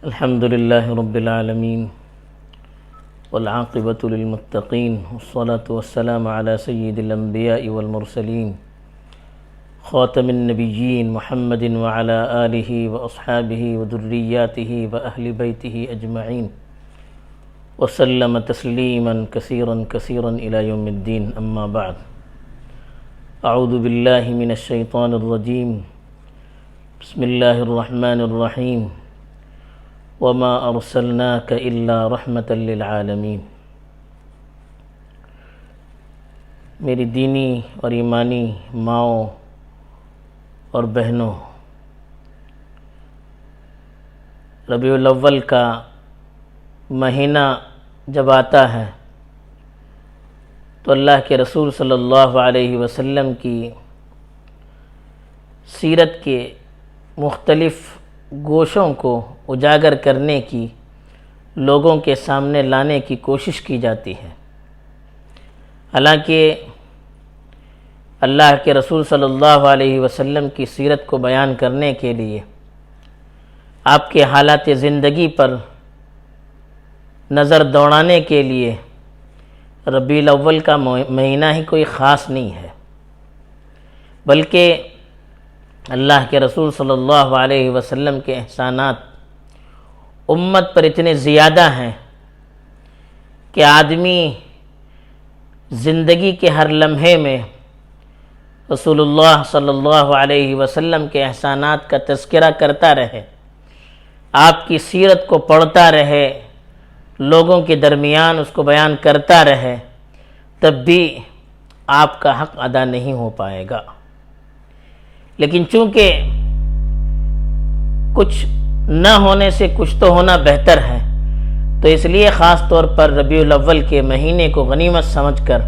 الحمد لله رب العالمين والعاقبة للمتقين والصلاة والسلام على سيد الأنبياء والمرسلين خاتم النبيين محمد وعلى آله وأصحابه وذرياته وأهل بيته أجمعين وسلم تسليما كثيرا كثيرا إلى يوم الدين. أما بعد، أعوذ بالله من الشيطان الرجيم. بسم الله الرحمن الرحيم. وما أرسلناك إلا رحمة للعالمين. میری دینی اور ایمانی ماؤں اور بہنوں، ربیع الاول کا مہینہ جب آتا ہے تو اللہ کے رسول صلی اللہ علیہ وسلم کی سیرت کے مختلف گوشوں کو اجاگر کرنے کی، لوگوں کے سامنے لانے کی کوشش کی جاتی ہے. حالانکہ اللہ کے رسول صلی اللہ علیہ وسلم کی سیرت کو بیان کرنے کے لیے، آپ کے حالات زندگی پر نظر دوڑانے کے لیے ربیع الاول کا مہینہ ہی کوئی خاص نہیں ہے، بلکہ اللہ کے رسول صلی اللہ علیہ وسلم کے احسانات امت پر اتنے زیادہ ہیں کہ آدمی زندگی کے ہر لمحے میں رسول اللہ صلی اللہ علیہ وسلم کے احسانات کا تذکرہ کرتا رہے، آپ کی سیرت کو پڑھتا رہے، لوگوں کے درمیان اس کو بیان کرتا رہے، تب بھی آپ کا حق ادا نہیں ہو پائے گا. لیکن چونکہ کچھ نہ ہونے سے کچھ تو ہونا بہتر ہے، تو اس لیے خاص طور پر ربیع الاول کے مہینے کو غنیمت سمجھ کر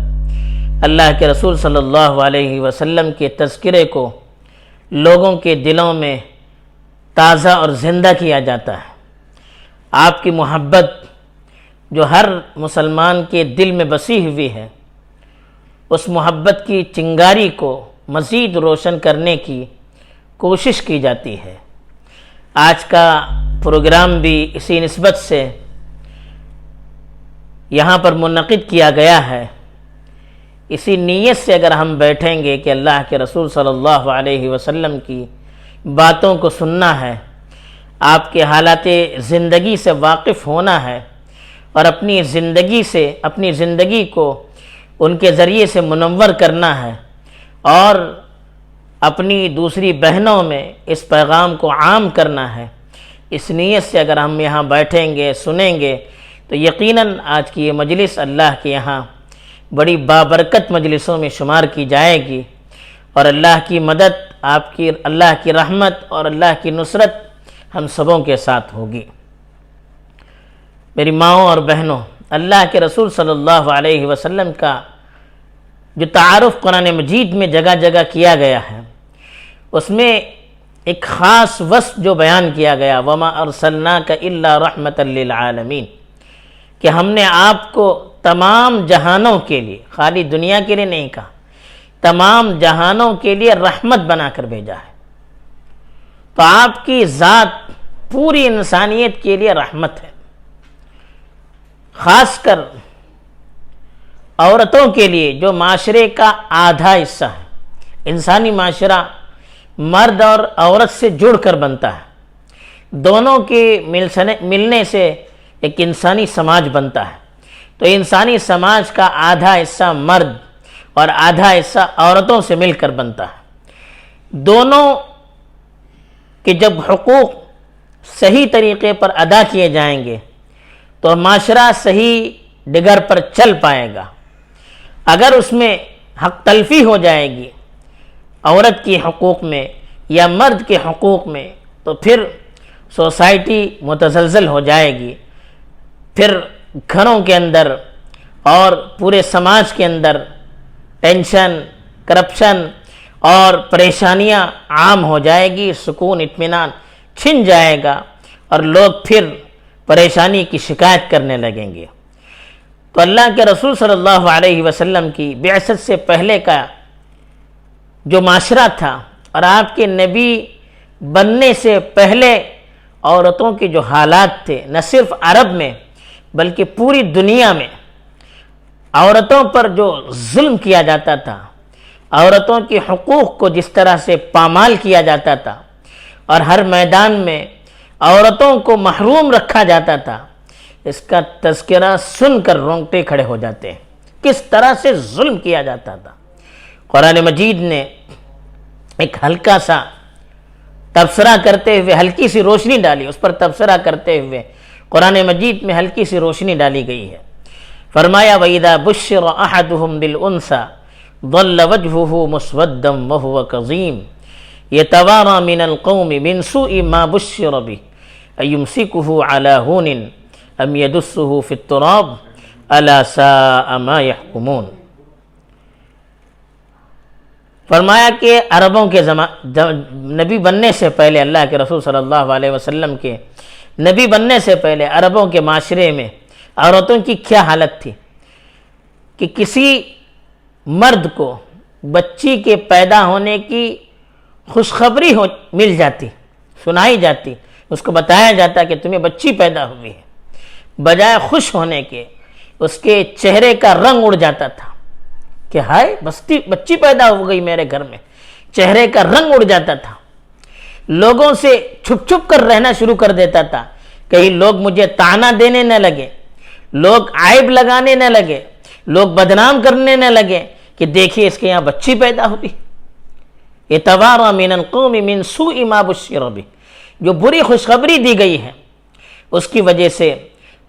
اللہ کے رسول صلی اللہ علیہ وسلم کے تذکرے کو لوگوں کے دلوں میں تازہ اور زندہ کیا جاتا ہے. آپ کی محبت جو ہر مسلمان کے دل میں بسی ہوئی ہے، اس محبت کی چنگاری کو مزید روشن کرنے کی کوشش کی جاتی ہے. آج کا پروگرام بھی اسی نسبت سے یہاں پر منعقد کیا گیا ہے. اسی نیت سے اگر ہم بیٹھیں گے کہ اللہ کے رسول صلی اللہ علیہ وسلم کی باتوں کو سننا ہے، آپ کے حالات زندگی سے واقف ہونا ہے اور اپنی زندگی کو ان کے ذریعے سے منور کرنا ہے، اور اپنی دوسری بہنوں میں اس پیغام کو عام کرنا ہے، اس نیت سے اگر ہم یہاں بیٹھیں گے، سنیں گے، تو یقیناً آج کی یہ مجلس اللہ کے یہاں بڑی بابرکت مجلسوں میں شمار کی جائے گی، اور اللہ کی مدد، اللہ کی رحمت اور اللہ کی نصرت ہم سبوں کے ساتھ ہوگی. میری ماؤں اور بہنوں، اللہ کے رسول صلی اللہ علیہ وسلم کا جو تعارف قرآن مجید میں جگہ جگہ کیا گیا ہے، اس میں ایک خاص وصف جو بیان کیا گیا، وَمَا أَرْسَلْنَاكَ إِلَّا رَحْمَةً لِّلْعَالَمِينَ، کہ ہم نے آپ کو تمام جہانوں کے لیے، خالی دنیا کے لیے نہیں کہا، تمام جہانوں کے لیے رحمت بنا کر بھیجا ہے. تو آپ کی ذات پوری انسانیت کے لیے رحمت ہے. خاص کر عورتوں کے لیے جو معاشرے کا آدھا حصہ ہے. انسانی معاشرہ مرد اور عورت سے جڑ کر بنتا ہے، دونوں کے ملنے سے ایک انسانی سماج بنتا ہے. تو انسانی سماج کا آدھا حصہ مرد اور آدھا حصہ عورتوں سے مل کر بنتا ہے. دونوں کے جب حقوق صحیح طریقے پر ادا کیے جائیں گے تو معاشرہ صحیح ڈگر پر چل پائے گا. اگر اس میں حق تلفی ہو جائے گی عورت کے حقوق میں یا مرد کے حقوق میں، تو پھر سوسائٹی متزلزل ہو جائے گی. پھر گھروں کے اندر اور پورے سماج کے اندر ٹینشن، کرپشن اور پریشانیاں عام ہو جائے گی، سکون اطمینان چھن جائے گا اور لوگ پھر پریشانی کی شکایت کرنے لگیں گے. تو اللہ کے رسول صلی اللہ علیہ وسلم کی بعثت سے پہلے کا جو معاشرہ تھا اور آپ کے نبی بننے سے پہلے عورتوں کے جو حالات تھے نہ صرف عرب میں بلکہ پوری دنیا میں عورتوں پر جو ظلم کیا جاتا تھا، عورتوں کے حقوق کو جس طرح سے پامال کیا جاتا تھا اور ہر میدان میں عورتوں کو محروم رکھا جاتا تھا، اس کا تذکرہ سن کر رونگٹے کھڑے ہو جاتے ہیں۔ کس طرح سے ظلم کیا جاتا تھا۔ قرآن مجید نے ایک ہلکا سا تبصرہ کرتے ہوئے ہلکی سی روشنی ڈالی، اس پر تبصرہ کرتے ہوئے قرآن مجید میں ہلکی سی روشنی ڈالی گئی ہے۔ فرمایا وَإِذَا بُشِّرَ أَحَدُهُمْ بِالْأُنْثَى ظَلَّ وَجْهُهُ مُسْوَدًّا وَهُوَ كَظِيمٌ يَتَوَارَى مِنَ الْقَوْمِ مِنْ سُوءِ مَا بُشِّرَ بِهِ أَيُمْسِكُهُ عَلَى هُونٍ أَمْ يَدُسُّهُ فِي التُّرَابِ أَلَا سَاءَ مَا يَحْكُمُونَ۔ فرمایا کہ عربوں کے نبی بننے سے پہلے، اللہ کے رسول صلی اللہ علیہ وسلم کے نبی بننے سے پہلے عربوں کے معاشرے میں عورتوں کی کیا حالت تھی کہ کسی مرد کو بچی کے پیدا ہونے کی خوشخبری مل جاتی، سنائی جاتی، اس کو بتایا جاتا کہ تمہیں بچی پیدا ہوئی ہے، بجائے خوش ہونے کے اس کے چہرے کا رنگ اڑ جاتا تھا کہ ہائے بچی پیدا ہو گئی میرے گھر میں، چہرے کا رنگ اڑ جاتا تھا، لوگوں سے چھپ چھپ کر رہنا شروع کر دیتا تھا، کہیں لوگ مجھے طعنہ دینے نہ لگے، لوگ عیب لگانے نہ لگے، لوگ بدنام کرنے نہ لگے کہ دیکھیے اس کے یہاں بچی پیدا ہوئی۔ یتوارا من القوم من سوء ما بشر بہ، جو بری خوشخبری دی گئی ہے اس کی وجہ سے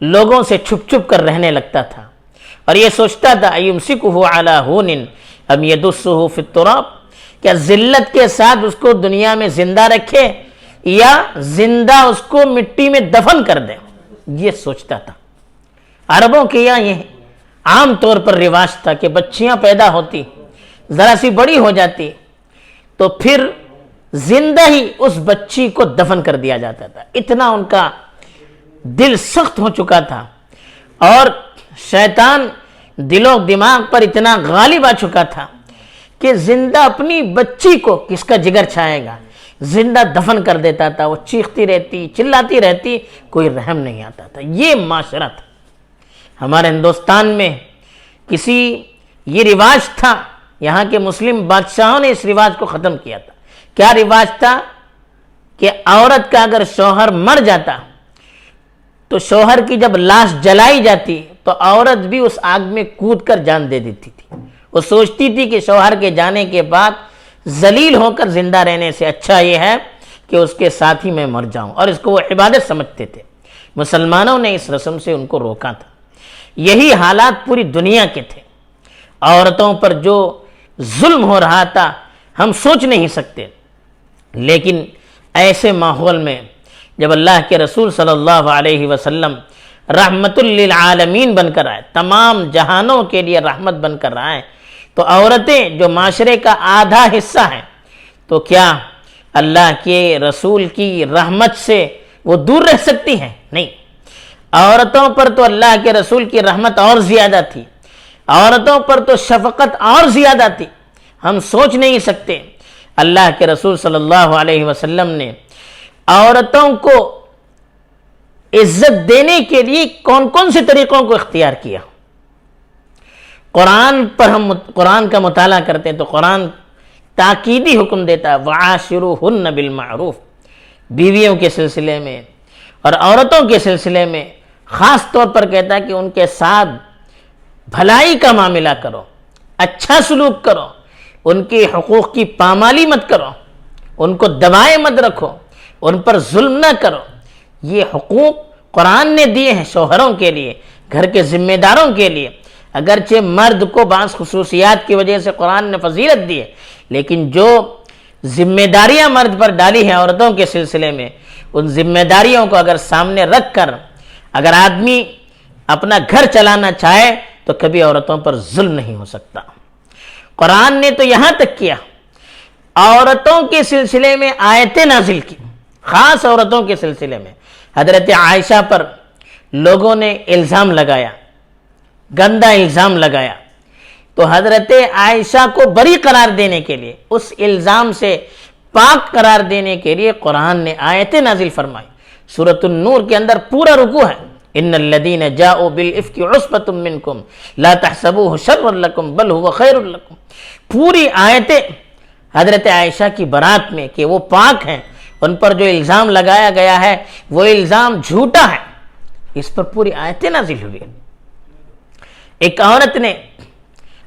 لوگوں سے چھپ چھپ کر رہنے لگتا تھا اور یہ سوچتا تھا ایمسکہ علی ہون ام یدسہ فی التراب، کیا ذلت کے ساتھ اس کو دنیا میں زندہ رکھے یا زندہ اس کو مٹی میں دفن کر دے، یہ سوچتا تھا۔ عربوں کے یہاں یہ عام طور پر رواج تھا کہ بچیاں پیدا ہوتی، ذرا سی بڑی ہو جاتی تو پھر زندہ ہی اس بچی کو دفن کر دیا جاتا تھا۔ اتنا ان کا دل سخت ہو چکا تھا اور شیطان دل و دماغ پر اتنا غالب آ چکا تھا کہ زندہ اپنی بچی کو کس کا جگر چھائے گا، زندہ دفن کر دیتا تھا۔ وہ چیختی رہتی، چلاتی رہتی، کوئی رحم نہیں آتا تھا۔ یہ معاشرہ تھا ہمارے ہندوستان میں، یہ رواج تھا، یہاں کے مسلم بادشاہوں نے اس رواج کو ختم کیا تھا۔ کیا رواج تھا کہ عورت کا اگر شوہر مر جاتا تو شوہر کی جب لاش جلائی جاتی تو عورت بھی اس آگ میں کود کر جان دے دیتی تھی۔ وہ سوچتی تھی کہ شوہر کے جانے کے بعد ذلیل ہو کر زندہ رہنے سے اچھا یہ ہے کہ اس کے ساتھ ہی میں مر جاؤں، اور اس کو وہ عبادت سمجھتے تھے۔ مسلمانوں نے اس رسم سے ان کو روکا تھا۔ یہی حالات پوری دنیا کے تھے۔ عورتوں پر جو ظلم ہو رہا تھا ہم سوچ نہیں سکتے، لیکن ایسے ماحول میں جب اللہ کے رسول صلی اللہ علیہ وسلم رحمت للعالمین بن کر آئے، تمام جہانوں کے لیے رحمت بن کر آئے، تو عورتیں جو معاشرے کا آدھا حصہ ہیں تو کیا اللہ کے رسول کی رحمت سے وہ دور رہ سکتی ہیں؟ نہیں، عورتوں پر تو اللہ کے رسول کی رحمت اور زیادہ تھی، عورتوں پر تو شفقت اور زیادہ تھی۔ ہم سوچ نہیں سکتے اللہ کے رسول صلی اللہ علیہ وسلم نے عورتوں کو عزت دینے کے لیے کون کون سے طریقوں کو اختیار کیا۔ قرآن کا مطالعہ کرتے ہیں تو قرآن تاکیدی حکم دیتا ہے وَعَاشِرُوهُنَّ بِالْمَعْرُوفِ، بیویوں کے سلسلے میں اور عورتوں کے سلسلے میں خاص طور پر کہتا ہے کہ ان کے ساتھ بھلائی کا معاملہ کرو، اچھا سلوک کرو، ان کے حقوق کی پامالی مت کرو، ان کو دبائے مت رکھو، ان پر ظلم نہ کرو۔ یہ حقوق قرآن نے دیے ہیں شوہروں کے لیے، گھر کے ذمہ داروں کے لیے۔ اگرچہ مرد کو بعض خصوصیات کی وجہ سے قرآن نے فضیلت دی ہے، لیکن جو ذمہ داریاں مرد پر ڈالی ہیں عورتوں کے سلسلے میں، ان ذمہ داریوں کو اگر سامنے رکھ کر اگر آدمی اپنا گھر چلانا چاہے تو کبھی عورتوں پر ظلم نہیں ہو سکتا۔ قرآن نے تو یہاں تک کیا، عورتوں کے سلسلے میں آیتیں نازل کی، خاص عورتوں کے سلسلے میں۔ حضرت عائشہ پر لوگوں نے الزام لگایا، گندا الزام لگایا، تو حضرت عائشہ کو بری قرار دینے کے لیے، اس الزام سے پاک قرار دینے کے لیے قرآن نے آیتیں نازل فرمائی۔ سورۃ النور کے اندر پورا رکوع ہے، ان الذین جاؤوا بالافک عصبۃ منکم لا تحسبوه شرا لکم بل هو خیر لکم. پوری آیتیں حضرت عائشہ کی برات میں کہ وہ پاک ہیں، ان پر جو الزام لگایا گیا ہے وہ الزام جھوٹا ہے، اس پر پوری آیتیں نازل ہوئی. ایک عورت نے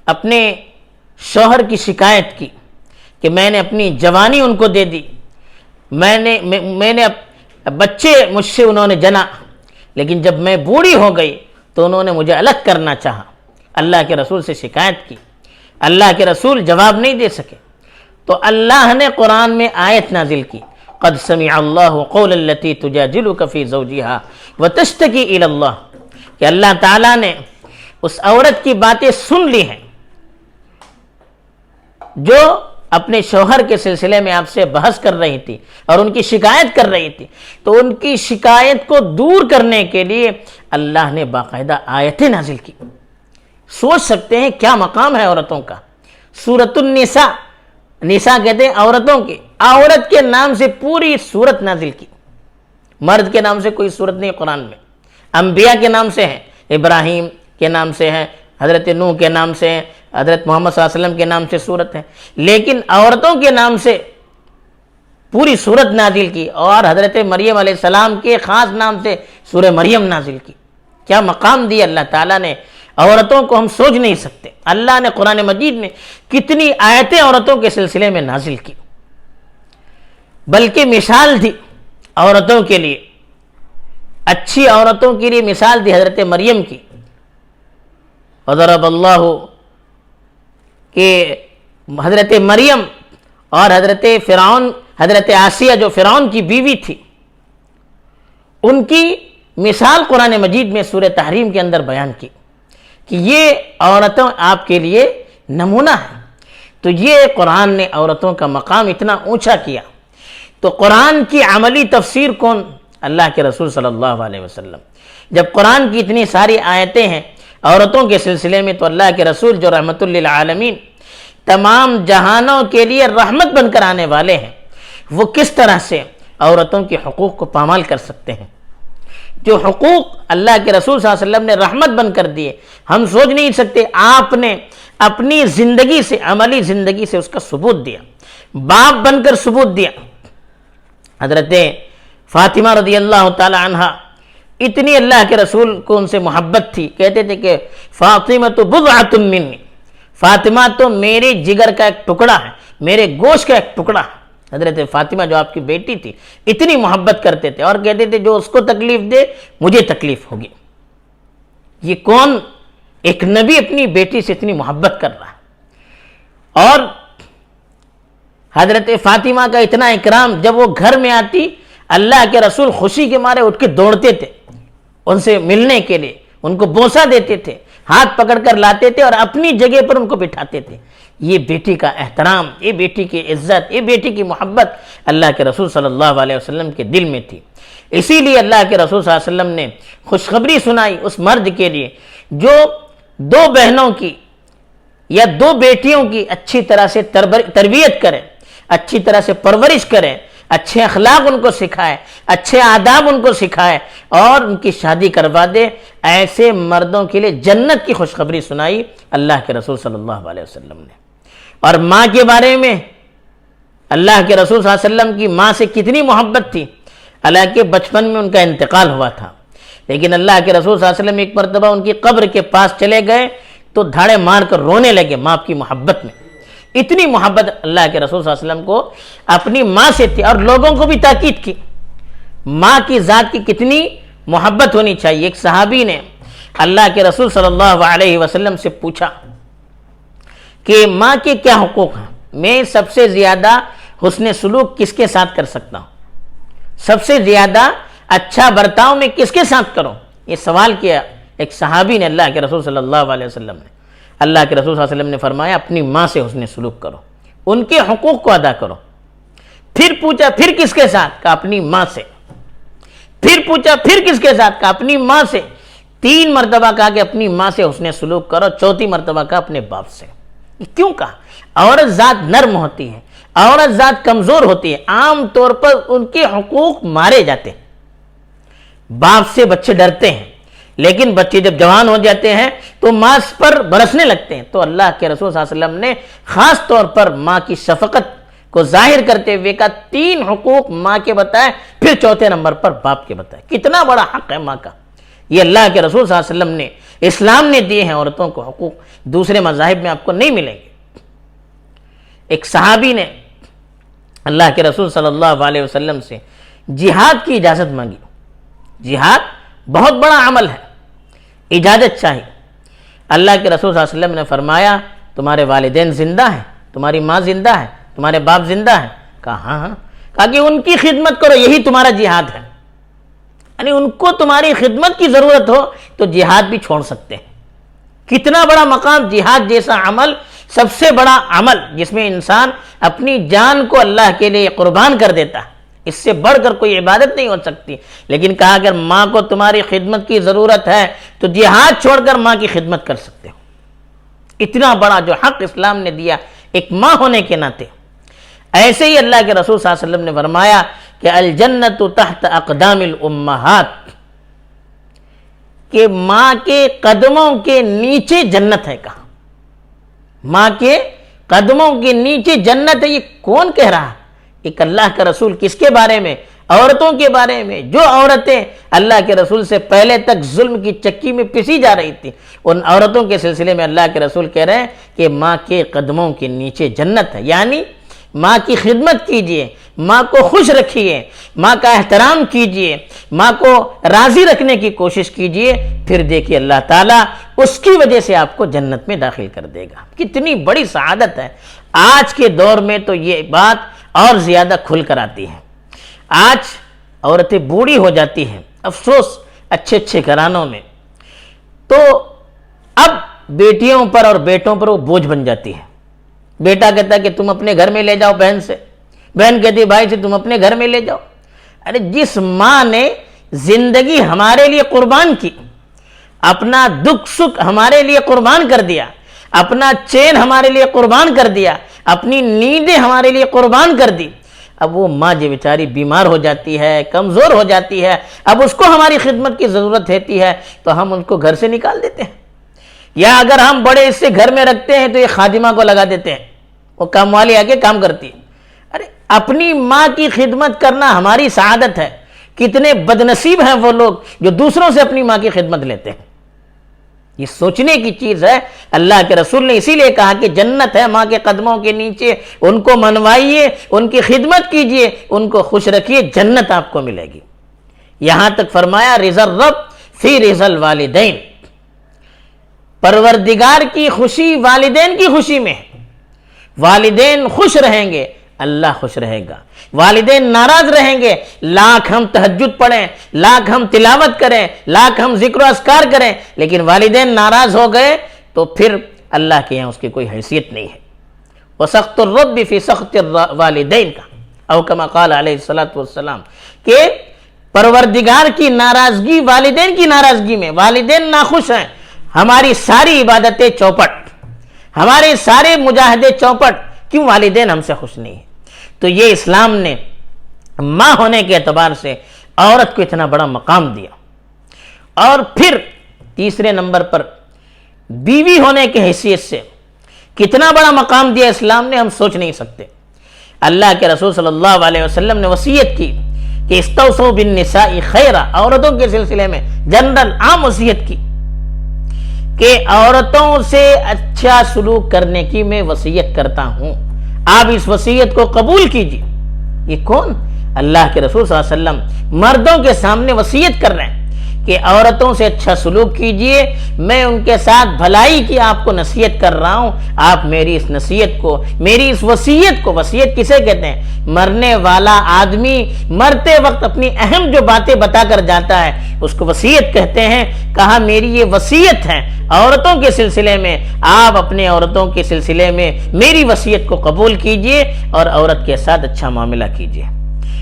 اپنے شوہر کی شکایت کی کہ میں نے اپنی جوانی ان کو دے دی، میں نے بچے مجھ سے انہوں نے جنا، لیکن جب میں بوڑھی ہو گئی تو انہوں نے مجھے الگ کرنا چاہا. اللہ کے رسول سے شکایت کی، اللہ کے رسول جواب نہیں دے سکے، تو اللہ نے قرآن میں آیت نازل کی، قد سمع اللہ قول التی تجادلک فی زوجہا وتشتکی الی اللہ، کہ اللہ تعالیٰ نے اس عورت کی باتیں سن لی ہیں جو اپنے شوہر کے سلسلے میں آپ سے بحث کر رہی تھی اور ان کی شکایت کر رہی تھی، تو ان کی شکایت کو دور کرنے کے لیے اللہ نے باقاعدہ آیتیں نازل کی. سوچ سکتے ہیں کیا مقام ہے عورتوں کا. سورۃ النساء، نساء کہتے ہیں عورتوں کی، عورت کے نام سے پوری سورت نازل کی. مرد کے نام سے کوئی سورت نہیں قرآن میں. انبیاء کے نام سے ہے، ابراہیم کے نام سے ہے، حضرت نوح کے نام سے ہے، حضرت محمد صلی اللہ علیہ وسلم کے نام سے سورت ہے، لیکن عورتوں کے نام سے پوری سورت نازل کی، اور حضرت مریم علیہ السلام کے خاص نام سے سورہ مریم نازل کی. کیا مقام دیا اللہ تعالیٰ نے عورتوں کو، ہم سوچ نہیں سکتے. اللہ نے قرآن مجید میں کتنی آیتیں عورتوں کے سلسلے میں نازل کی، بلکہ مثال دی عورتوں کے لیے، اچھی عورتوں کے لیے مثال دی حضرت مریم کی. وضرب اللہ کہ حضرت مریم اور حضرت فرعون، حضرت آسیہ جو فرعون کی بیوی تھی، ان کی مثال قرآن مجید میں سورہ تحریم کے اندر بیان کی کہ یہ عورتوں آپ کے لیے نمونہ ہے. تو یہ قرآن نے عورتوں کا مقام اتنا اونچا کیا. تو قرآن کی عملی تفسیر کون؟ اللہ کے رسول صلی اللہ علیہ وسلم. جب قرآن کی اتنی ساری آیتیں ہیں عورتوں کے سلسلے میں، تو اللہ کے رسول جو رحمت للعالمین تمام جہانوں کے لیے رحمت بن کر آنے والے ہیں، وہ کس طرح سے عورتوں کے حقوق کو پامال کر سکتے ہیں؟ جو حقوق اللہ کے رسول صلی اللہ علیہ وسلم نے رحمت بن کر دیے، ہم سوچ نہیں سکتے. آپ نے اپنی زندگی سے، عملی زندگی سے اس کا ثبوت دیا، باپ بن کر ثبوت دیا. حضرت فاطمہ رضی اللہ تعالی عنہ، اتنی اللہ کے رسول کو ان سے محبت تھی، کہتے تھے کہ فاطمہ تو بضعۃ منی، فاطمہ تو میرے جگر کا ایک ٹکڑا ہے، میرے گوشت کا ایک ٹکڑا ہے. حضرت فاطمہ جو آپ کی بیٹی تھی، اتنی محبت کرتے تھے اور کہتے تھے جو اس کو تکلیف دے مجھے تکلیف ہوگی. یہ کون ایک نبی اپنی بیٹی سے اتنی محبت کر رہا ہے؟ اور حضرت فاطمہ کا اتنا اکرام، جب وہ گھر میں آتی اللہ کے رسول خوشی کے مارے اٹھ کے دوڑتے تھے ان سے ملنے کے لیے، ان کو بوسہ دیتے تھے، ہاتھ پکڑ کر لاتے تھے اور اپنی جگہ پر ان کو بٹھاتے تھے. یہ بیٹی کا احترام، یہ بیٹی کی عزت، یہ بیٹی کی محبت اللہ کے رسول صلی اللہ علیہ وسلم کے دل میں تھی. اسی لیے اللہ کے رسول صلی اللہ علیہ وسلم نے خوشخبری سنائی اس مرد کے لیے جو دو بہنوں کی یا دو بیٹیوں کی اچھی طرح سے تربیت کرے، اچھی طرح سے پرورش کرے، اچھے اخلاق ان کو سکھائے، اچھے آداب ان کو سکھائے اور ان کی شادی کروا دے. ایسے مردوں کے لیے جنت کی خوشخبری سنائی اللہ کے رسول صلی اللہ علیہ وسلم نے. اور ماں کے بارے میں اللہ کے رسول صلی اللہ علیہ وسلم کی ماں سے کتنی محبت تھی. حالانکہ بچپن میں ان کا انتقال ہوا تھا، لیکن اللہ کے رسول صلی اللہ علیہ وسلم ایک مرتبہ ان کی قبر کے پاس چلے گئے تو دھاڑے مار کر رونے لگے ماں کی محبت میں. اتنی محبت اللہ کے رسول صلی اللہ علیہ وسلم کو اپنی ماں سے تھی. اور لوگوں کو بھی تاکید کی ماں کی ذات کی کتنی محبت ہونی چاہیے. ایک صحابی نے اللہ کے رسول صلی اللہ علیہ وسلم سے پوچھا کہ ماں کے کیا حقوق ہیں، میں سب سے زیادہ حسن سلوک کس کے ساتھ کر سکتا ہوں، سب سے زیادہ اچھا برتاؤ میں کس کے ساتھ کروں؟ یہ سوال کیا ایک صحابی نے اللہ کے رسول صلی اللہ علیہ وسلم نے. اللہ کے رسول صلی اللہ علیہ وسلم نے فرمایا اپنی ماں سے حسن سلوک کرو، ان کے حقوق کو ادا کرو. پھر پوچھا پھر کس کے ساتھ؟ کہا اپنی ماں سے. پھر پوچھا پھر کس کے ساتھ؟ کہا اپنی ماں سے. 3 مرتبہ کہا کہ اپنی ماں سے حسن سلوک کرو. 4تھی مرتبہ کہا اپنے باپ سے. کیوں کہا؟ عورت ذات نرم ہوتی ہے، عورت ذات کمزور ہوتی ہے، عام طور پر ان کے حقوق مارے جاتے ہیں. باپ سے بچے ڈرتے ہیں، لیکن بچے جب جوان ہو جاتے ہیں تو ماں پر برسنے لگتے ہیں۔ تو اللہ کے رسول صلی اللہ علیہ وسلم نے خاص طور پر ماں کی شفقت کو ظاہر کرتے ہوئے کہا 3 حقوق ماں کے بتائے، پھر چوتھے نمبر پر باپ کے بتائے۔ کتنا بڑا حق ہے ماں کا، یہ اللہ کے رسول صلی اللہ علیہ وسلم نے، اسلام نے دیے ہیں عورتوں کو حقوق، دوسرے مذاہب میں آپ کو نہیں ملیں گے۔ ایک صحابی نے اللہ کے رسول صلی اللہ علیہ وسلم سے جہاد کی اجازت مانگی۔ جہاد بہت بڑا عمل ہے، اجازت چاہیے۔ اللہ کے رسول صلی اللہ علیہ وسلم نے فرمایا تمہارے والدین زندہ ہیں، تمہاری ماں زندہ ہے، تمہارے باپ زندہ ہیں؟ کہا ہاں ہاں۔ کہا کہ ان کی خدمت کرو، یہی تمہارا جہاد ہے، یعنی ان کو تمہاری خدمت کی ضرورت ہو تو جہاد بھی چھوڑ سکتے ہیں۔ کتنا بڑا مقام، جہاد جیسا عمل، سب سے بڑا عمل جس میں انسان اپنی جان کو اللہ کے لیے قربان کر دیتا ہے، اس سے بڑھ کر کوئی عبادت نہیں ہو سکتی۔ لیکن کہا اگر ماں کو تمہاری خدمت کی ضرورت ہے تو جہاد چھوڑ کر ماں کی خدمت کر سکتے ہو۔ اتنا بڑا جو حق اسلام نے دیا ایک ماں ہونے کے ناطے۔ ایسے ہی اللہ کے رسول صلی اللہ علیہ وسلم نے فرمایا کہ الجنت تحت اقدام الامہات، کہ ماں کے قدموں کے نیچے جنت ہے۔ کہا ماں کے قدموں کے نیچے جنت ہے، یہ کون کہہ رہا ہے؟ ایک اللہ کا رسول، کس کے بارے میں؟ عورتوں کے بارے میں، جو عورتیں اللہ کے رسول سے پہلے تک ظلم کی چکی میں پسی جا رہی تھی، ان عورتوں کے سلسلے میں اللہ کے رسول کہہ رہے ہیں کہ ماں کے قدموں کے نیچے جنت ہے۔ یعنی ماں کی خدمت کیجئے، ماں کو خوش رکھیے، ماں کا احترام کیجئے، ماں کو راضی رکھنے کی کوشش کیجئے، پھر دیکھیے اللہ تعالیٰ اس کی وجہ سے آپ کو جنت میں داخل کر دے گا۔ کتنی بڑی سعادت ہے۔ آج کے دور میں تو یہ بات اور زیادہ کھل کر آتی ہے۔ آج عورتیں بوڑھی ہو جاتی ہیں، افسوس اچھے اچھے گھرانوں میں، تو اب بیٹیوں پر اور بیٹوں پر وہ بوجھ بن جاتی ہے۔ بیٹا کہتا ہے کہ تم اپنے گھر میں لے جاؤ بہن سے، بہن کہتی ہے بھائی سے تم اپنے گھر میں لے جاؤ۔ ارے جس ماں نے زندگی ہمارے لیے قربان کی، اپنا دکھ سکھ ہمارے لیے قربان کر دیا، اپنا چین ہمارے لیے قربان کر دیا، اپنی نیندیں ہمارے لیے قربان کر دی، اب وہ ماں جو بیچاری بیمار ہو جاتی ہے، کمزور ہو جاتی ہے، اب اس کو ہماری خدمت کی ضرورت رہتی ہے تو ہم ان کو گھر سے نکال دیتے ہیں، یا اگر ہم بڑے اس سے گھر میں رکھتے ہیں تو یہ خادمہ کو لگا دیتے ہیں، وہ کام والی آگے کام کرتی ہے۔ ارے اپنی ماں کی خدمت کرنا ہماری سعادت ہے۔ کتنے بدنصیب ہیں وہ لوگ جو دوسروں سے اپنی ماں کی خدمت لیتے ہیں۔ یہ سوچنے کی چیز ہے۔ اللہ کے رسول نے اسی لیے کہا کہ جنت ہے ماں کے قدموں کے نیچے، ان کو منوائیے، ان کی خدمت کیجئے، ان کو خوش رکھیے، جنت آپ کو ملے گی۔ یہاں تک فرمایا رضا الرب فی رضا الوالدین، پروردگار کی خوشی والدین کی خوشی میں ہے۔ والدین خوش رہیں گے، اللہ خوش رہے گا۔ والدین ناراض رہیں گے، لاکھ ہم تہجد پڑھیں، لاکھ ہم تلاوت کریں، لاکھ ہم ذکر و اذکار کریں، لیکن والدین ناراض ہو گئے تو پھر اللہ کے یہاں اس کی کوئی حیثیت نہیں ہے۔ وَسَخْطُ الرَّبِّ فِي سَخْطِ الوالدین کا، او کما قال علیہ الصلوۃ والسلام، کہ پروردگار کی ناراضگی والدین کی ناراضگی میں، والدین ناخوش ہیں، ہماری ساری عبادتیں چوپٹ، ہمارے سارے مجاہدے چوپٹ، کیوں؟ والدین ہم سے خوش نہیں ہیں۔ تو یہ اسلام نے ماں ہونے کے اعتبار سے عورت کو اتنا بڑا مقام دیا۔ اور پھر تیسرے نمبر پر بیوی ہونے کی حیثیت سے کتنا بڑا مقام دیا اسلام نے، ہم سوچ نہیں سکتے۔ اللہ کے رسول صلی اللہ علیہ وسلم نے وصیت کی کہ استوصوا بالنساء خیرا، عورتوں کے سلسلے میں جنرل عام وصیت کی کہ عورتوں سے اچھا سلوک کرنے کی میں وصیت کرتا ہوں، آپ اس وصیت کو قبول کیجیے۔ یہ کون؟ اللہ کے رسول صلی اللہ علیہ وسلم مردوں کے سامنے وصیت کر رہے ہیں کہ عورتوں سے اچھا سلوک کیجیے، میں ان کے ساتھ بھلائی کی آپ کو نصیحت کر رہا ہوں، آپ میری اس نصیحت کو، میری اس وصیت کو، وصیت کسے کہتے ہیں؟ مرنے والا آدمی مرتے وقت اپنی اہم جو باتیں بتا کر جاتا ہے اس کو وصیت کہتے ہیں۔ کہا میری یہ وصیت ہے عورتوں کے سلسلے میں، آپ اپنے عورتوں کے سلسلے میں میری وصیت کو قبول کیجیے اور عورت کے ساتھ اچھا معاملہ کیجیے۔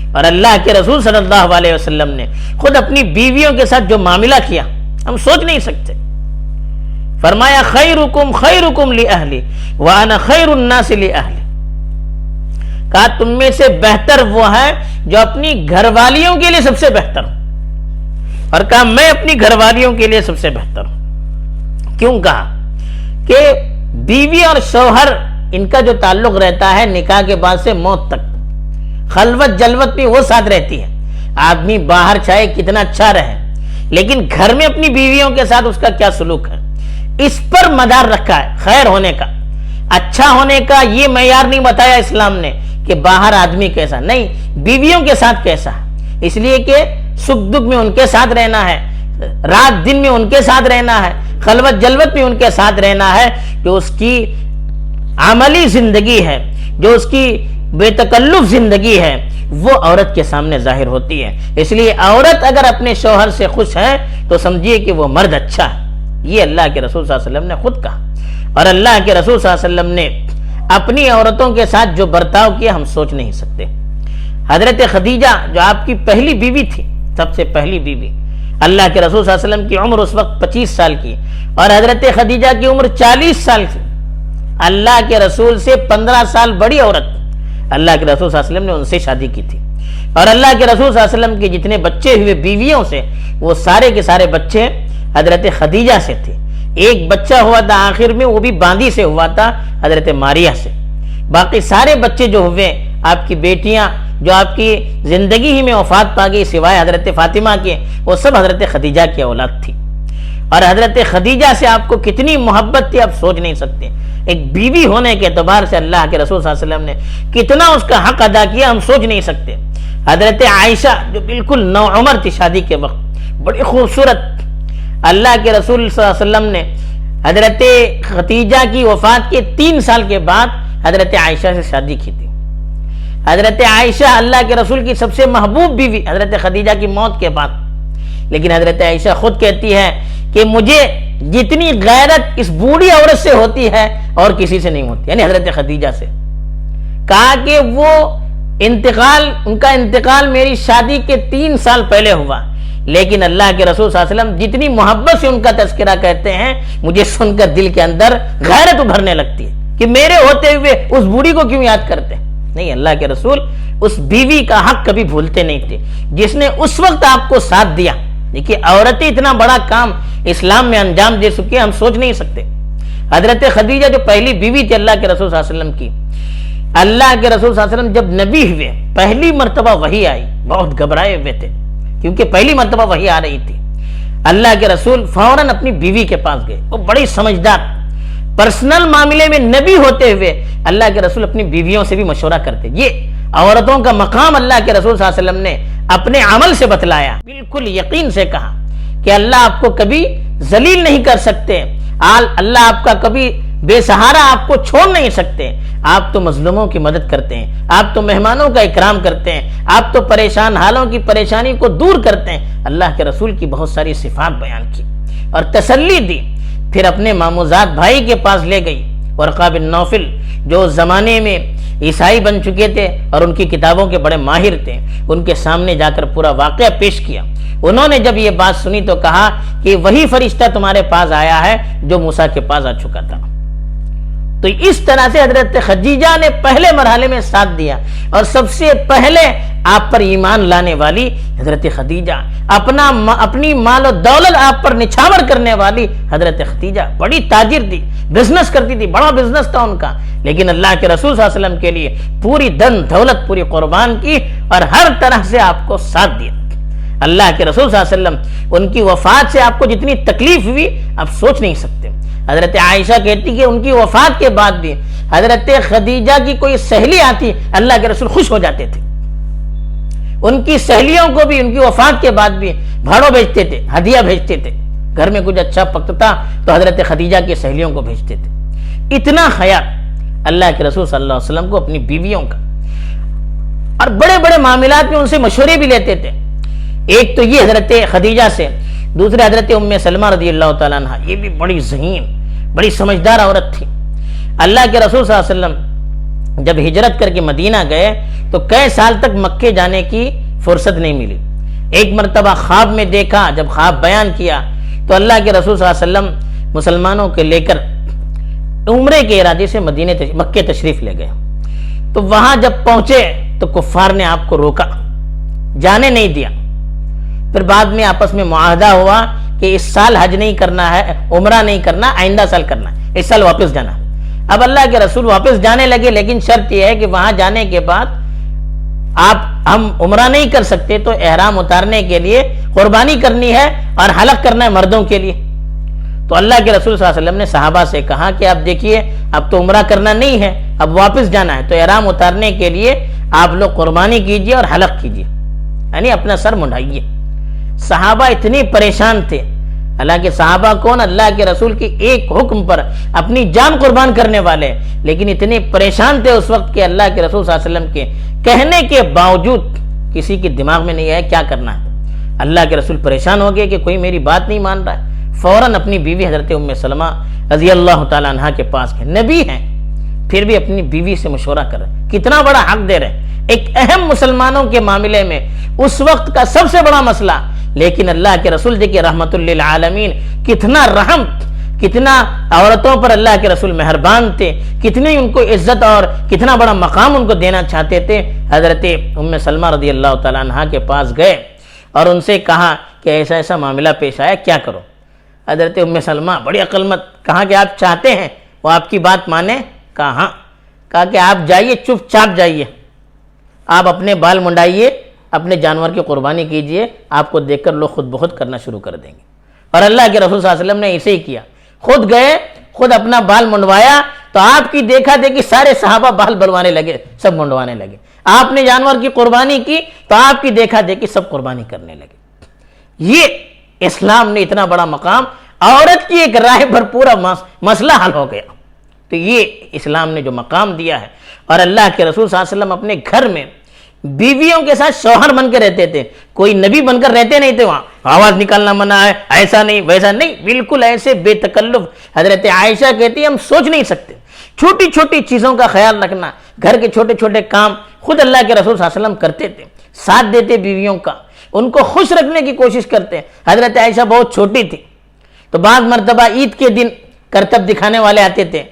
اور اللہ کے رسول صلی اللہ علیہ وسلم نے خود اپنی بیویوں کے ساتھ جو معاملہ کیا ہم سوچ نہیں سکتے۔ فرمایا خیرکم خیرکم لأہلی وانا خیر الناس لأہلی، کہا تم میں سے بہتر وہ ہے جو اپنی گھر والیوں کے لیے سب سے بہتر ہو، اور کہا میں اپنی گھر والیوں کے لیے سب سے بہتر ہوں. کیوں کہا؟ کہ بیوی اور شوہر ان کا جو تعلق رہتا ہے نکاح کے بعد سے موت تک، خلوت جلوت میں وہ ساتھ رہتی ہے. آدمی باہر چاہے کتنا اچھا رہے لیکن گھر میں اپنی بیویوں کے ساتھ اس کا کیا سلوک ہے، اس پر مدار رکھا ہے خیر ہونے کا، اچھا ہونے کا. یہ معیار نہیں بتایا اسلام نے کہ باہر آدمی کیسا، نہیں، بیویوں کے ساتھ کیسا. اس لیے کہ سکھ دکھ میں ان کے ساتھ رہنا ہے، رات دن میں ان کے ساتھ رہنا ہے، خلوت جلوت میں ان کے ساتھ رہنا ہے. جو اس کی عملی زندگی ہے، جو اس کی بے تکلف زندگی ہے، وہ عورت کے سامنے ظاہر ہوتی ہے. اس لیے عورت اگر اپنے شوہر سے خوش ہے تو سمجھیے کہ وہ مرد اچھا ہے. یہ اللہ کے رسول صلی اللہ علیہ وسلم نے خود کہا. اور اللہ کے رسول صلی اللہ علیہ وسلم نے اپنی عورتوں کے ساتھ جو برتاؤ کیا ہم سوچ نہیں سکتے. حضرت خدیجہ جو آپ کی پہلی بیوی تھی، سب سے پہلی بیوی، اللہ کے رسول صلی اللہ علیہ وسلم کی عمر اس وقت 25 سال کی اور حضرت خدیجہ کی عمر 40 سال کی. اللہ کے رسول سے 15 سال بڑی عورت اللہ کے رسول صلی اللہ علیہ وسلم نے ان سے شادی کی تھی. اور اللہ کے رسول صلی اللہ علیہ وسلم کے جتنے بچے ہوئے بیویوں سے، وہ سارے کے سارے بچے حضرت خدیجہ سے تھے. ایک بچہ ہوا تھا آخر میں، وہ بھی باندی سے ہوا تھا، حضرت ماریہ سے. باقی سارے بچے جو ہوئے آپ کی بیٹیاں جو آپ کی زندگی ہی میں وفات پا گئی سوائے حضرت فاطمہ کے، وہ سب حضرت خدیجہ کی اولاد تھی. اور حضرت خدیجہ سے آپ کو کتنی محبت تھی آپ سوچ نہیں سکتے. ایک بیوی ہونے کے اعتبار سے اللہ کے رسول صلی اللہ علیہ وسلم نے کتنا اس کا حق ادا کیا ہم سوچ نہیں سکتے. حضرت عائشہ جو بالکل نوعمر تھی شادی کے وقت، بڑی خوبصورت. اللہ کے رسول صلی اللہ علیہ وسلم نے حضرت خدیجہ کی وفات کے 3 سال کے بعد حضرت عائشہ سے شادی کی تھی. حضرت عائشہ اللہ کے رسول کی سب سے محبوب بیوی حضرت خدیجہ کی موت کے بعد. لیکن حضرت عائشہ خود کہتی ہے کہ مجھے جتنی غیرت اس بوڑھی عورت سے ہوتی ہے اور کسی سے نہیں ہوتی، یعنی حضرت خدیجہ سے. کہا کہ وہ ان کا انتقال میری شادی کے 3 سال پہلے ہوا، لیکن اللہ کے رسول صلی اللہ علیہ وسلم جتنی محبت سے ان کا تذکرہ کہتے ہیں، مجھے سن کر دل کے اندر غیرت ابھرنے لگتی ہے کہ میرے ہوتے ہوئے اس بوڑھی کو کیوں یاد کرتے ہیں. نہیں، اللہ کے رسول اس بیوی کا حق کبھی بھولتے نہیں تھے جس نے اس وقت آپ کو ساتھ دیا. دیکھیے عورتیں اتنا بڑا کام اسلام میں انجام دے چکی ہم سوچ نہیں سکتے. حضرت خدیجہ جو پہلی بیوی تھی اللہ کے رسول صلی اللہ علیہ وسلم کی، اللہ کے رسول صلی اللہ علیہ وسلم جب نبی ہوئے پہلی مرتبہ وحی آئی، بہت گھبرائے ہوئے تھے کیونکہ پہلی مرتبہ وحی آ رہی تھی. اللہ کے رسول فوراً اپنی بیوی کے پاس گئے. وہ بڑی سمجھدار، پرسنل معاملے میں نبی ہوتے ہوئے اللہ کے رسول اپنی بیویوں سے بھی مشورہ کرتے. یہ عورتوں کا مقام اللہ کے رسول صلی اللہ علیہ وسلم نے اپنے عمل سے بتلایا. بالکل یقین سے کہا کہ اللہ آپ کو کبھی ذلیل نہیں کر سکتے، اللہ آپ کا کبھی بے سہارا آپ کو چھوڑ نہیں سکتے. آپ تو مظلوموں کی مدد کرتے ہیں، آپ تو مہمانوں کا اکرام کرتے ہیں، آپ تو پریشان حالوں کی پریشانی کو دور کرتے ہیں. اللہ کے رسول کی بہت ساری صفات بیان کی اور تسلی دی. پھر اپنے ماموزاد بھائی کے پاس لے گئی، ورقہ بن نوفل جو اس زمانے میں عیسائی بن چکے تھے اور ان کی کتابوں کے بڑے ماہر تھے. ان کے سامنے جا کر پورا واقعہ پیش کیا. انہوں نے جب یہ بات سنی تو کہا کہ وہی فرشتہ تمہارے پاس آیا ہے جو موسیٰ کے پاس آ چکا تھا. تو اس طرح سے حضرت خدیجہ نے پہلے مرحلے میں ساتھ دیا اور سب سے پہلے آپ پر ایمان لانے والی حضرت خدیجہ، اپنی مال و دولت آپ پر نچھاور کرنے والی حضرت خدیجہ. بڑی تاجر تھی، بزنس کرتی تھی، بڑا بزنس تھا ان کا، لیکن اللہ کے رسول صلی اللہ علیہ وسلم کے لیے پوری دن دولت پوری قربان کی اور ہر طرح سے آپ کو ساتھ دیا. اللہ کے رسول صلی اللہ علیہ وسلم ان کی وفات سے آپ کو جتنی تکلیف ہوئی آپ سوچ نہیں سکتے. حضرت عائشہ کہتی کہ ان کی وفات کے بعد بھی حضرت خدیجہ کی کوئی سہیلی آتی اللہ کے رسول خوش ہو جاتے تھے. ان کی سہیلیوں کو بھی ان کی وفات کے بعد بھی بھاڑوں بھیجتے تھے، ہدیہ بھیجتے تھے. گھر میں کچھ اچھا پکتا تو حضرت خدیجہ کی سہیلیوں کو بھیجتے تھے. اتنا خیال اللہ کے رسول صلی اللہ علیہ وسلم کو اپنی بیویوں کا. اور بڑے بڑے معاملات میں ان سے مشورے بھی لیتے تھے. ایک تو یہ حضرت خدیجہ سے، دوسرے حضرت ام سلمہ رضی اللہ تعالیٰ عنہ، یہ بھی بڑی ذہین بڑی سمجھدار عورت تھی. اللہ کے رسول صلی اللہ علیہ وسلم جب ہجرت کر کے مدینہ گئے تو کئی سال تک مکے جانے کی فرصت نہیں ملی. ایک مرتبہ خواب میں دیکھا، جب خواب بیان کیا تو اللہ کے رسول صلی اللہ علیہ وسلم مسلمانوں کے لے کر عمرے کے ارادے سے مکے تشریف لے گئے. تو وہاں جب پہنچے تو کفار نے آپ کو روکا، جانے نہیں دیا. پھر بعد میں آپس میں معاہدہ ہوا کہ اس سال حج نہیں کرنا ہے، عمرہ نہیں کرنا، آئندہ سال کرنا ہے، اس سال واپس جانا۔ اب اللہ کے رسول واپس جانے لگے، لیکن شرط یہ ہے کہ وہاں جانے کے بعد ہم عمرہ نہیں کر سکتے، تو احرام اتارنے کے لیے قربانی کرنی ہے اور حلق کرنا ہے مردوں کے لیے۔ تو اللہ کے رسول صلی اللہ علیہ وسلم نے صحابہ سے کہا کہ آپ دیکھیے اب تو عمرہ کرنا نہیں ہے، اب واپس جانا ہے، تو احرام اتارنے کے لیے آپ لوگ قربانی کیجئے اور حلق کیجئے، یعنی اپنا سر منڈائیے۔ صحابہ اتنے پریشان تھے، حالانکہ صحابہ کون؟ اللہ کے رسول کی ایک حکم پر اپنی جان قربان کرنے والے، لیکن اتنے پریشان تھے اس وقت کہ اللہ کے رسول صلی اللہ علیہ وسلم کے کہنے کے باوجود کسی کے دماغ میں نہیں آیا کیا کرنا ہے۔ اللہ کے رسول پریشان ہو گئے کہ کوئی میری بات نہیں مان رہا ہے، فوراً اپنی بیوی حضرت ام سلمہ رضی اللہ تعالیٰ عنہ کے پاس گئے۔ نبی ہیں پھر بھی اپنی بیوی سے مشورہ کر رہے، کتنا بڑا حق دے رہے، ایک اہم مسلمانوں کے معاملے میں اس وقت کا سب سے بڑا مسئلہ، لیکن اللہ کے رسول دیکھیے رحمت للعالمین کتنا رحم، کتنا عورتوں پر اللہ کے رسول مہربان تھے، کتنی ان کو عزت اور کتنا بڑا مقام ان کو دینا چاہتے تھے۔ حضرت ام سلمہ رضی اللہ تعالیٰ عنہ کے پاس گئے اور ان سے کہا کہ ایسا ایسا معاملہ پیش آیا، کیا کرو؟ حضرت ام سلمہ بڑی عقل مند، کہا کہ آپ چاہتے ہیں وہ آپ کی بات مانے؟ کہا ہاں۔ کہا کہ آپ جائیے، چپ چاپ جائیے، آپ اپنے بال منڈائیے، اپنے جانور کی قربانی کیجئے، آپ کو دیکھ کر لوگ خود بخود کرنا شروع کر دیں گے۔ اور اللہ کے رسول صلی اللہ علیہ وسلم نے اسے ہی کیا، خود گئے، خود اپنا بال منڈوایا، تو آپ کی دیکھا دیکھی سارے صحابہ بال بلوانے لگے، سب منڈوانے لگے۔ آپ نے جانور کی قربانی کی تو آپ کی دیکھا دیکھی سب قربانی کرنے لگے۔ یہ اسلام نے اتنا بڑا مقام، عورت کی ایک رائے پر پورا مسئلہ حل ہو گیا۔ تو یہ اسلام نے جو مقام دیا ہے، اور اللہ کے رسول صلی اللہ علیہ وسلم اپنے گھر میں بیویوں کے ساتھ شوہر بن کے رہتے تھے، کوئی نبی بن کر رہتے نہیں تھے، وہاں آواز نکالنا منع ہے، ایسا نہیں ویسا نہیں، بالکل ایسے بے تکلف۔ حضرت عائشہ کہتی ہے ہم سوچ نہیں سکتے، چھوٹی چھوٹی چیزوں کا خیال رکھنا، گھر کے چھوٹے چھوٹے کام خود اللہ کے رسول صلی اللہ علیہ وسلم کرتے تھے، ساتھ دیتے بیویوں کا، ان کو خوش رکھنے کی کوشش کرتے۔ حضرت عائشہ بہت چھوٹی تھی، تو بعض مرتبہ عید کے دن کرتب دکھانے والے آتے تھے،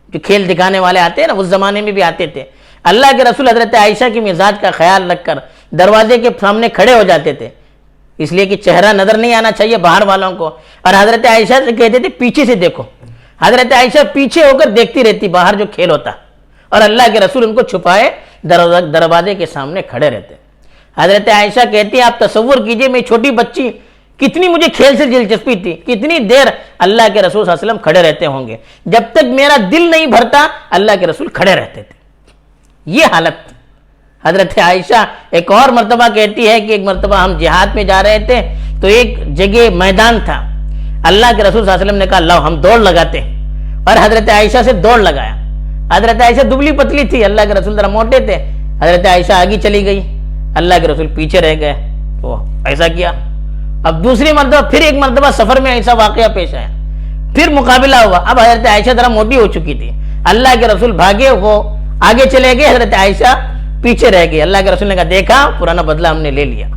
جو کھیل دکھانے والے آتے ہیں نا، اس زمانے میں بھی آتے تھے۔ اللہ کے رسول حضرت عائشہ کی مزاج کا خیال رکھ کر دروازے کے سامنے کھڑے ہو جاتے تھے، اس لیے کہ چہرہ نظر نہیں آنا چاہیے باہر والوں کو، اور حضرت عائشہ سے کہتے تھے پیچھے سے دیکھو۔ حضرت عائشہ پیچھے ہو کر دیکھتی رہتی باہر جو کھیل ہوتا، اور اللہ کے رسول ان کو چھپائے دروازے کے سامنے کھڑے رہتے۔ حضرت عائشہ کہتی ہے آپ تصور کیجئے میں چھوٹی بچی، کتنی مجھے کھیل سے دلچسپی تھی، کتنی دیر اللہ کے رسول صلی اللہ علیہ وسلم کھڑے رہتے ہوں گے، جب تک میرا دل نہیں بھرتا اللہ کے رسول کھڑے رہتے تھے۔ یہ حالت حضرت عائشہ ایک اور مرتبہ کہتی ہے کہ ایک مرتبہ ہم جہاد میں جا رہے تھے، تو ایک جگہ میدان تھا، اللہ کے رسول صلی اللہ علیہ وسلم نے کہا لاؤ ہم دوڑ لگاتے، اور حضرت عائشہ سے دوڑ لگایا۔ حضرت عائشہ دبلی پتلی تھی، اللہ کے رسول ذرا موٹے تھے، حضرت عائشہ آگے چلی گئی، اللہ کے رسول پیچھے رہ گئے، تو ایسا کیا۔ اب دوسری مرتبہ پھر ایک مرتبہ سفر میں ایسا واقعہ پیش آیا، پھر مقابلہ ہوا، اب حضرت عائشہ ذرا موٹی ہو چکی تھی، اللہ کے رسول بھاگے، وہ آگے چلے گئے، حضرت عائشہ پیچھے رہ گئی۔ اللہ کے رسول نے کہا دیکھا پرانا بدلہ ہم نے لے لیا۔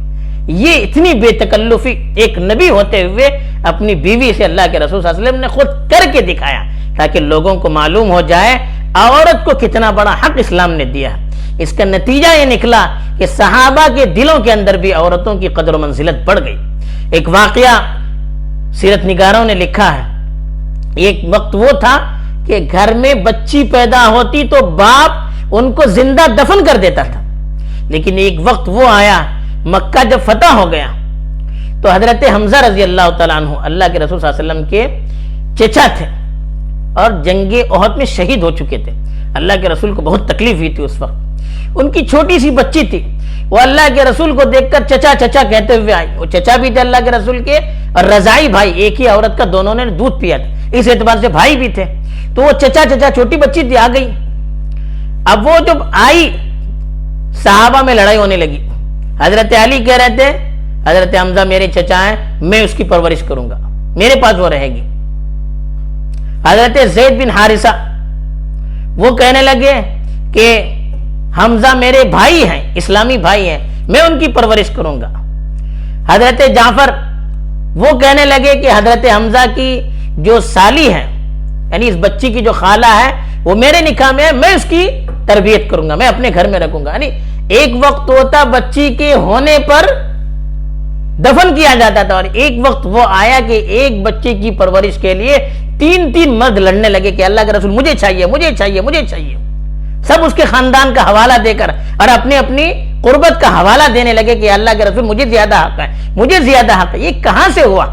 یہ اتنی بے تکلفی، ایک نبی ہوتے ہوئے اپنی بیوی سے اللہ کے رسول صلی اللہ علیہ وسلم نے خود کر کے دکھایا، تاکہ لوگوں کو معلوم ہو جائے عورت کو کتنا بڑا حق اسلام نے دیا ہے۔ اس کا نتیجہ یہ نکلا کہ صحابہ کے دلوں کے اندر بھی عورتوں کی قدر و منزلت بڑھ گئی۔ ایک واقعہ سیرت نگاروں نے لکھا ہے، ایک وقت وہ تھا کہ گھر میں بچی پیدا ہوتی تو باپ ان کو زندہ دفن کر دیتا تھا، لیکن ایک وقت وہ آیا، مکہ جب فتح ہو گیا تو حضرت حمزہ رضی اللہ تعالیٰ عنہ اللہ کے رسول صلی اللہ علیہ وسلم کے چچا تھے اور جنگ احد میں شہید ہو چکے تھے۔ اللہ کے رسول کو بہت تکلیف ہوئی تھی اس وقت، ان کی چھوٹی سی بچی تھی، وہ اللہ کے رسول کو دیکھ کر چچا چچا کہتے ہوئے آئی۔ وہ چچا بھی تھے اللہ کے رسول کے، اور رضائی بھائی، ایک ہی عورت کا دونوں نے دودھ پیا تھا، اس اعتبار سے بھائی بھی تھے۔ تو وہ چچا چچا چھوٹی بچی تھی، آ گئی۔ اب وہ جب آئی صحابہ میں لڑائی ہونے لگی، حضرت علی کہہ رہے تھے حضرت حمزہ میرے چچا ہیں، میں اس کی پرورش کروں گا، میرے پاس وہ رہے گی۔ حضرت زید بن حارثہ وہ کہنے لگے کہ حمزہ میرے بھائی ہیں، اسلامی بھائی ہیں، میں ان کی پرورش کروں گا۔ حضرت جعفر وہ کہنے لگے کہ حضرت حمزہ کی جو سالی ہے، یعنی اس بچی کی جو خالہ ہے، وہ میرے نکاح میں ہے، میں اس کی تربیت کروں گا، میں اپنے گھر میں رکھوں گا۔ یعنی ایک وقت ہوتا بچی کے ہونے پر دفن کیا جاتا تھا، اور ایک وقت وہ آیا کہ ایک بچے کی پرورش کے لیے 3 مرد لڑنے لگے کہ اللہ کے رسول مجھے چاہیے مجھے چاہیے مجھے چاہیے، سب اس کے خاندان کا حوالہ دے کر اور اپنی قربت کا حوالہ دینے لگے کہ اللہ کے رسول مجھے زیادہ حق ہے مجھے زیادہ حق ہے۔ یہ کہاں سے ہوا؟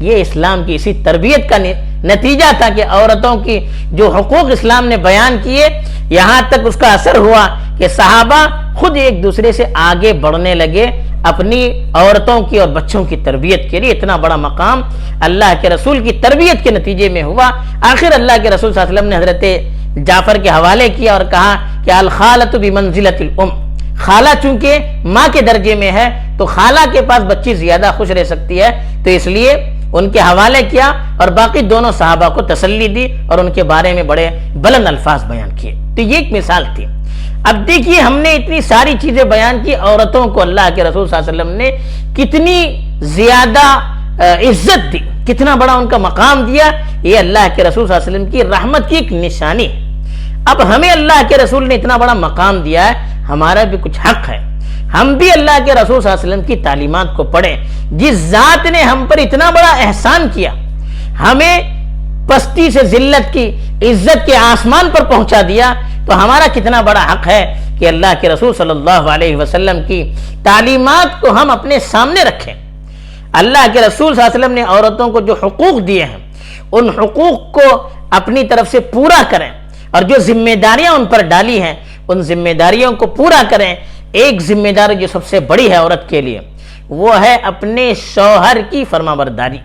یہ اسلام کی اسی تربیت کا نتیجہ تھا کہ عورتوں کی جو حقوق اسلام نے بیان کیے، یہاں تک اس کا اثر ہوا کہ صحابہ خود ایک دوسرے سے آگے بڑھنے لگے اپنی عورتوں کی اور بچوں کی تربیت کے لیے۔ اتنا بڑا مقام اللہ کے رسول کی تربیت کے نتیجے میں ہوا۔ آخر اللہ کے رسول صلی اللہ علیہ وسلم نے حضرت جعفر کے حوالے کیا اور کہا کہ الخالۃ بمنزلۃ الام، خالہ چونکہ ماں کے درجے میں ہے تو خالہ کے پاس بچی زیادہ خوش رہ سکتی ہے، تو اس لیے ان کے حوالے کیا اور باقی دونوں صحابہ کو تسلی دی اور ان کے بارے میں بڑے بلند الفاظ بیان کیے۔ تو یہ ایک مثال تھی۔ اب دیکھیے ہم نے اتنی ساری چیزیں بیان کی، عورتوں کو اللہ کے رسول صلی اللہ علیہ وسلم نے کتنی زیادہ عزت دی، کتنا بڑا ان کا مقام دیا، یہ اللہ کے رسول صلی اللہ علیہ وسلم کی رحمت کی ایک نشانی ہے۔ اب ہمیں اللہ کے رسول نے اتنا بڑا مقام دیا ہے، ہمارا بھی کچھ حق ہے، ہم بھی اللہ کے رسول صلی اللہ علیہ وسلم کی تعلیمات کو پڑھیں۔ جس ذات نے ہم پر اتنا بڑا احسان کیا، ہمیں پستی سے ذلت کی عزت کے آسمان پر پہنچا دیا، تو ہمارا کتنا بڑا حق ہے کہ اللہ کے رسول صلی اللہ علیہ وسلم کی تعلیمات کو ہم اپنے سامنے رکھیں۔ اللہ کے رسول صلی اللہ علیہ وسلم نے عورتوں کو جو حقوق دیے ہیں ان حقوق کو اپنی طرف سے پورا کریں، اور جو ذمہ داریاں ان پر ڈالی ہیں ان ذمہ داریوں کو پورا کریں۔ ایک ذمہ داری جو سب سے بڑی ہے عورت کے لیے وہ ہے اپنے شوہر کی فرما برداری۔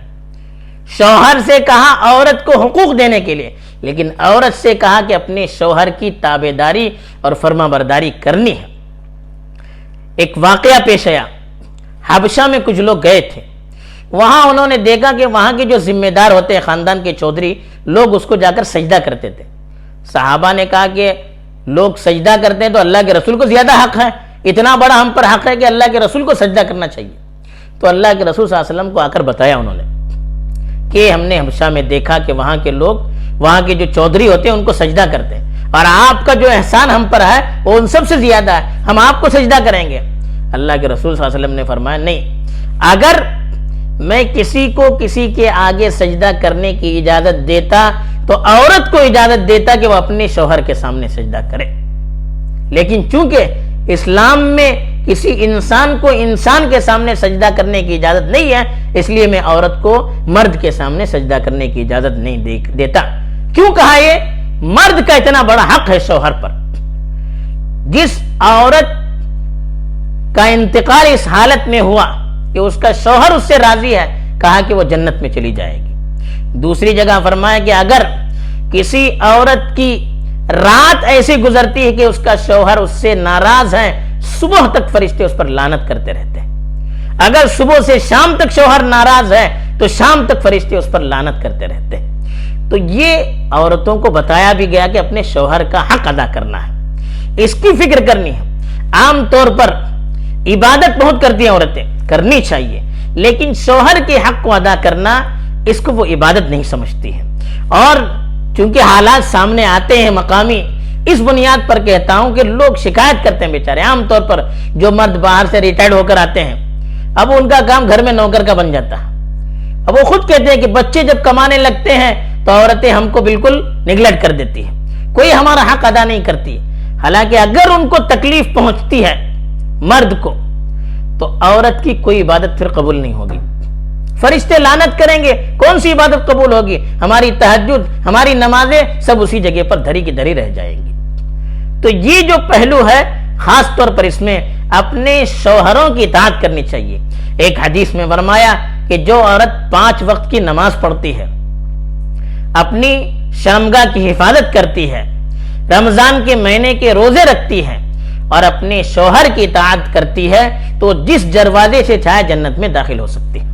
شوہر سے کہا عورت کو حقوق دینے کے لیے، لیکن عورت سے کہا کہ اپنے شوہر کی تابعداری اور فرما برداری کرنی ہے۔ ایک واقعہ پیش آیا، حبشہ میں کچھ لوگ گئے تھے، وہاں انہوں نے دیکھا کہ وہاں کے جو ذمہ دار ہوتے ہیں خاندان کے چودھری، لوگ اس کو جا کر سجدہ کرتے تھے۔ صحابہ نے کہا کہ لوگ سجدہ کرتے ہیں تو اللہ کے رسول کو زیادہ حق ہے، اتنا بڑا ہم پر حق ہے کہ اللہ کے رسول کو سجدہ کرنا چاہیے۔ تو اللہ کے رسول صلی اللہ علیہ وسلم کو آ کر بتایا انہوں نے کہ ہم نے حبشہ میں دیکھا کہ وہاں کے لوگ، وہاں کے جو چودھری ہوتے ہیں ان کو سجدہ کرتے ہیں، اور آپ کا جو احسان ہم پر ہے وہ ان سب سے زیادہ ہے، ہم آپ کو سجدہ کریں گے۔ اللہ کے رسول صلی اللہ علیہ وسلم نے فرمایا نہیں، اگر میں کسی کو کسی کے آگے سجدہ کرنے کی اجازت دیتا تو عورت کو اجازت دیتا کہ وہ اپنے شوہر کے سامنے سجدہ کرے، لیکن چونکہ اسلام میں کسی انسان کو انسان کے سامنے سجدہ کرنے کی اجازت نہیں ہے، اس لیے میں عورت کو مرد کے سامنے سجدہ کرنے کی اجازت نہیں دیتا۔ کیوں کہا؟ یہ مرد کا اتنا بڑا حق ہے شوہر پر۔ جس عورت کا انتقال اس حالت میں ہوا کہ اس کا شوہر اس سے راضی ہے، کہا کہ وہ جنت میں چلی جائے گی۔ دوسری جگہ فرمایا کہ اگر کسی عورت کی رات ایسی گزرتی ہے کہ اس کا شوہر اس سے ناراض ہے، صبح تک فرشتے اس پر لعنت کرتے رہتے ہیں۔ اگر صبح سے شام تک شوہر ناراض ہے تو شام تک فرشتے اس پر لعنت کرتے رہتے ہیں۔ تو یہ عورتوں کو بتایا بھی گیا کہ اپنے شوہر کا حق ادا کرنا ہے، اس کی فکر کرنی ہے۔ عام طور پر عبادت بہت کرتی ہیں عورتیں، کرنی چاہیے، لیکن شوہر کے حق کو ادا کرنا اس کو وہ عبادت نہیں سمجھتی ہے۔ اور چونکہ حالات سامنے آتے ہیں مقامی، اس بنیاد پر کہتا ہوں کہ لوگ شکایت کرتے ہیں بیچارے، عام طور پر جو مرد باہر سے ریٹائرڈ ہو کر آتے ہیں، اب ان کا کام گھر میں نوکر کا بن جاتا ہے۔ اب وہ خود کہتے ہیں کہ بچے جب کمانے لگتے ہیں تو عورتیں ہم کو بالکل نگلیکٹ کر دیتی ہیں، کوئی ہمارا حق ادا نہیں کرتی۔ حالانکہ اگر ان کو تکلیف پہنچتی ہے مرد کو تو عورت کی کوئی عبادت پھر قبول نہیں ہوگی، فرشتے لعنت کریں گے، کون سی عبادت قبول ہوگی؟ ہماری تہجد، ہماری نمازیں سب اسی جگہ پر دھری کی دھری رہ جائیں گی۔ تو یہ جو پہلو ہے خاص طور پر اس میں اپنے شوہروں کی اطاعت کرنی چاہیے۔ ایک حدیث میں فرمایا کہ جو عورت 5 وقت کی نماز پڑھتی ہے، اپنی شرمگاہ کی حفاظت کرتی ہے، رمضان کے مہینے کے روزے رکھتی ہے اور اپنے شوہر کی اطاعت کرتی ہے تو جس دروازے سے چاہے جنت میں داخل ہو سکتی ہے۔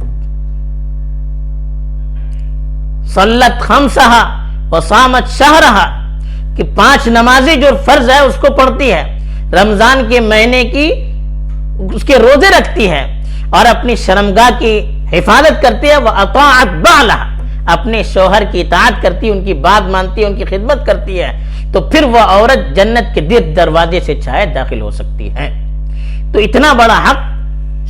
صلت خمسہا وصامت شہرہا، کہ 5 نمازیں جو فرض ہے اس کو پڑھتی ہے، رمضان کے مہینے کی اس کے روزے رکھتی ہے اور اپنی شرمگاہ کی حفاظت کرتی ہے، وَأَطَاعَتْ بَعْلَهَا، اپنے شوہر کی اطاعت کرتی ہے، ان کی بات مانتی ہے، ان کی خدمت کرتی ہے، تو پھر وہ عورت جنت کے دروازے سے چاہے داخل ہو سکتی ہے۔ تو اتنا بڑا حق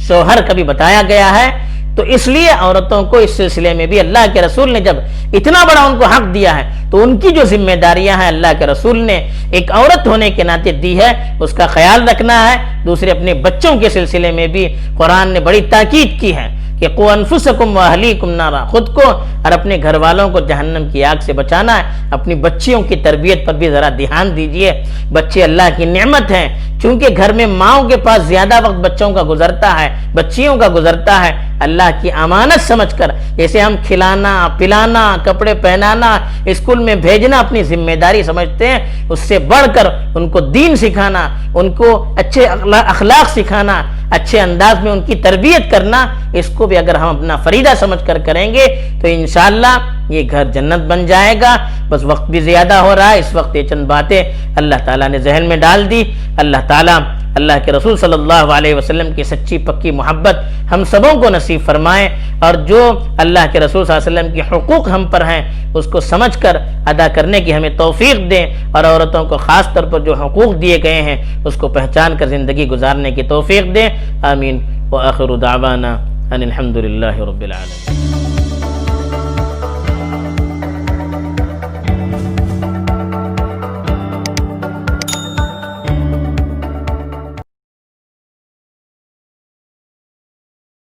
شوہر کا بھی بتایا گیا ہے۔ تو اس لیے عورتوں کو اس سلسلے میں بھی اللہ کے رسول نے جب اتنا بڑا ان کو حق دیا ہے تو ان کی جو ذمہ داریاں ہیں اللہ کے رسول نے ایک عورت ہونے کے ناطے دی ہے، اس کا خیال رکھنا ہے۔ دوسرے اپنے بچوں کے سلسلے میں بھی قرآن نے بڑی تاکید کی ہے کہ قوا انفسکم واہلیکم نارا، خود کو اور اپنے گھر والوں کو جہنم کی آگ سے بچانا ہے۔ اپنی بچیوں کی تربیت پر بھی ذرا دھیان دیجئے، بچے اللہ کی نعمت ہیں، چونکہ گھر میں ماؤں کے پاس زیادہ وقت بچوں کا گزرتا ہے، بچیوں کا گزرتا ہے، اللہ کی امانت سمجھ کر جیسے ہم کھلانا پلانا کپڑے پہنانا اسکول میں بھیجنا اپنی ذمہ داری سمجھتے ہیں، اس سے بڑھ کر ان کو دین سکھانا، ان کو اچھے اخلاق سکھانا، اچھے انداز میں ان کی تربیت کرنا، اس کو بھی اگر ہم اپنا فریضہ سمجھ کر کریں گے تو انشاءاللہ یہ گھر جنت بن جائے گا۔ بس وقت بھی زیادہ ہو رہا ہے، اس وقت یہ چند باتیں اللہ تعالیٰ نے ذہن میں ڈال دی۔ اللہ تعالیٰ اللہ کے رسول صلی اللہ علیہ وسلم کی سچی پکی محبت ہم سبوں کو نصیب فرمائے، اور جو اللہ کے رسول صلی اللہ علیہ وسلم کی حقوق ہم پر ہیں اس کو سمجھ کر ادا کرنے کی ہمیں توفیق دیں، اور عورتوں کو خاص طور پر جو حقوق دیے گئے ہیں اس کو پہچان کر زندگی گزارنے کی توفیق دیں۔ آمین۔ وآخر دعوانا ان الحمد للہ رب العالمین۔